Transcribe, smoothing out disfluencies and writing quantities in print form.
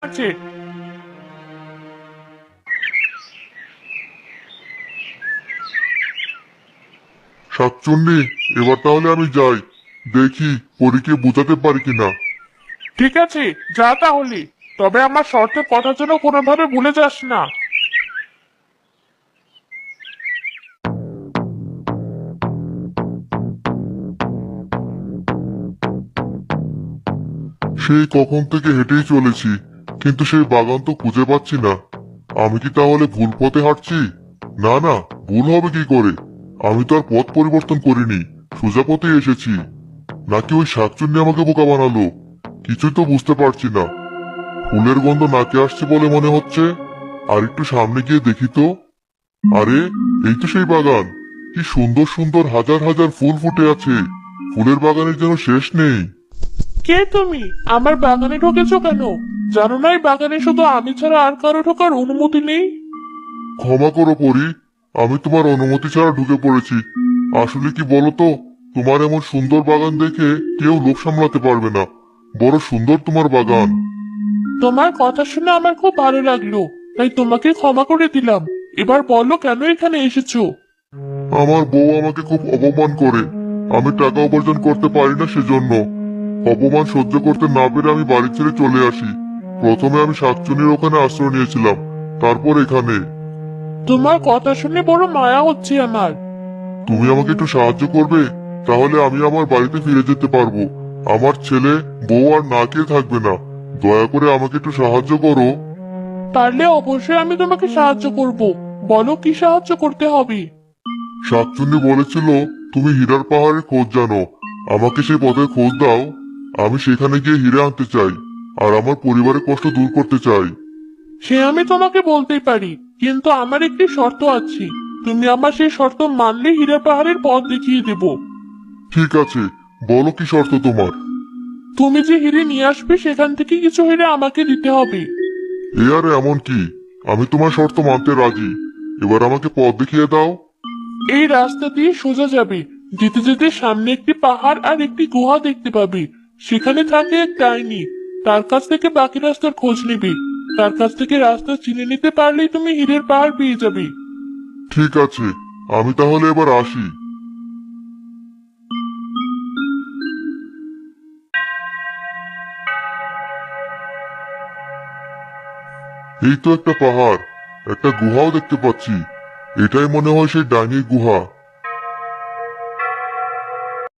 আছে। শাকচুন্নি, এবার তাহলে আমি যাই, দেখি পরীকে বোঝাতে পারি কিনা। ঠিক আছে, যা তাহলে। তবে আমার শর্তের কথা যেন কোনোভাবে ভুলে যাস না। সেই কখন থেকে হেঁটেই চলেছি, কিন্তু সেই বাগান তো খুঁজে পাচ্ছি না। আমি কি তাহলে ভুল পথে হাঁটছি? না না, ভুল হবে কি করে? আমি তো আর পথ পরিবর্তন করিনি, সোজা পথে এসেছি। নাকি ওই শাকচুন্নি আমাকে বোকা বানালো? কিছুই তো বুঝতে পারছি না। ফুলের গন্ধ নাকে আসছে বলে মনে হচ্ছে। আর একটু সামনে গিয়ে দেখি তো। আরে, এই তো সেই বাগান। কি সুন্দর সুন্দর হাজার হাজার ফুল ফুটে আছে। ফুলের বাগানের যেন শেষ নেই। কে তুমি? আমার বাগানে ঢুকেছো কেন? জানো না এই বাগানে শুধু আমি ছাড়া আর কারো ঢোকার অনুমতি নেই? ক্ষমা করো পরি, আমি তোমার অনুমতি ছাড়া ঢুকে পড়েছি। আসলে কি বলো তো, তোমার এমন সুন্দর বাগান দেখে কেউ লোভ সামলাতে পারবে না। বড় সুন্দর তোমার বাগান। তোমার কথা শুনে আমার খুব ভালো লাগলো, তাই তোমাকে ক্ষমা করে দিলাম। এবার বলো কেন এখানে এসেছো? আমার বউ আমাকে খুব অপমান করে। আমি টাকা উপার্জন করতে পারি না সেজন্য। অপমান সহ্য করতে না পেরে আমি বাড়ি ছেড়ে চলে আসি। প্রথমে আমি শাকচুনির ওখানে আশ্রয় নিয়েছিলাম, তারপর এখানে। তোমার কথা শুনে বড় মায়া হচ্ছে আমার। তুমি আমাকে একটু সাহায্য করবে? তাহলে আমি আমার বাড়িতে ফিরে যেতে পারবো। আমার ছেলে বউ আর না খেয়ে থাকবে না। দয়া করে আমাকে একটু সাহায্য করো। পারলে অবশ্যই আমি তোমাকে সাহায্য করব। বলো কি সাহায্য করতে হবে। শাকচুন্নি বলেছিল তুমি হীরার পাহাড়ের খোঁজ জানো। আমাকে সেই পথের খোঁজ দাও। আমি সেখানে গিয়ে হীরা আনতে চাই, আর আমার পরিবারের কষ্ট দূর করতে চাই। সে আমি তোমাকে বলতেই পারি, কিন্তু আমার একটি শর্ত আছে। তুমি আমার সেই শর্ত মানলে হীরা পাহাড়ের পথ দেখিয়ে দেব। ঠিক আছে, বলো কি শর্ত তোমার। তুমি যে হিরে নিয়ে আসবে সেখান থেকে কিছু হিরে আমাকে দিতে হবে। এ আর এমন কি, আমি তোমার শর্ত মানতে রাজি। এবার আমাকে পথ দেখিয়ে দাও। এই রাস্তা দিয়ে সোজা যাবে। যেতে যেতে সামনে একটি পাহাড় আর একটি গুহা দেখতে পাবে। সেখানে থাকে এক ডাইনি। তার কাছ থেকে বাকি রাস্তার খোঁজ নেবে। তার কাছ থেকে রাস্তা চিনে নিতে পারলেই তুমি হীরের পাহাড় পেয়ে যাবে। ঠিক আছে, আমি তাহলে এবার আসি। এই তো একটা পাহাড়, একটা গুহাও দেখতে পাচ্ছি। এটাই মনে হয় সেই ডাইনির গুহা।